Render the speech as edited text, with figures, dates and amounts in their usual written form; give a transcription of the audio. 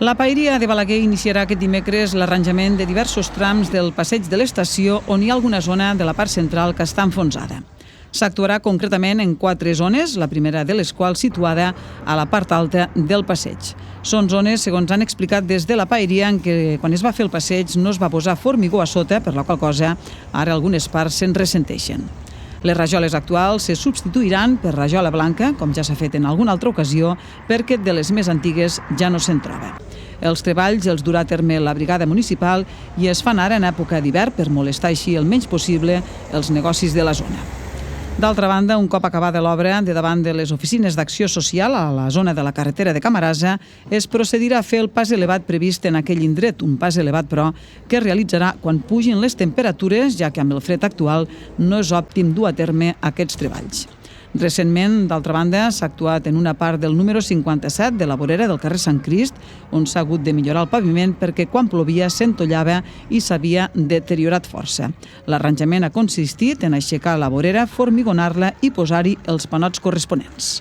La Paeria de Balaguer iniciarà aquest dimecres l'arranjament de diversos trams del passeig de l'estació on hi ha alguna zona de la part central que està enfonsada. S'actuarà concretament en 4 zones, la primera de les quals situada a la part alta del passeig. Són zones, segons han explicat des de la Paeria, en què quan es va fer el passeig no es va posar formigó a sota, per la qual cosa ara algunes parts se'n ressenteixen. Les rajoles actuals se substituiran per rajola blanca, com ja s'ha fet en alguna altra ocasió, perquè de les més antigues ja no se'n troba. Els treballs els durà a terme la brigada municipal i es fan ara en època d'hivern per molestar així el menys possible els negocis de la zona. D'altra banda, un cop acabada l'obra, de davant de les oficines d'acció social a la zona de la carretera de Camarasa, es procedirà a fer el pas elevat previst en aquell indret, un pas elevat, però, que es realitzarà quan pugin les temperatures, ja que amb el fred actual no és òptim dur a terme aquests treballs. Recentment, d'altra banda, s'ha actuat en una part del número 57 de la vorera del carrer Sant Crist, on s'ha hagut de millorar el paviment perquè quan plovia s'entollava i s'havia deteriorat força. L'arranjament ha consistit en aixecar la vorera, formigonar-la i posar-hi els panots corresponents.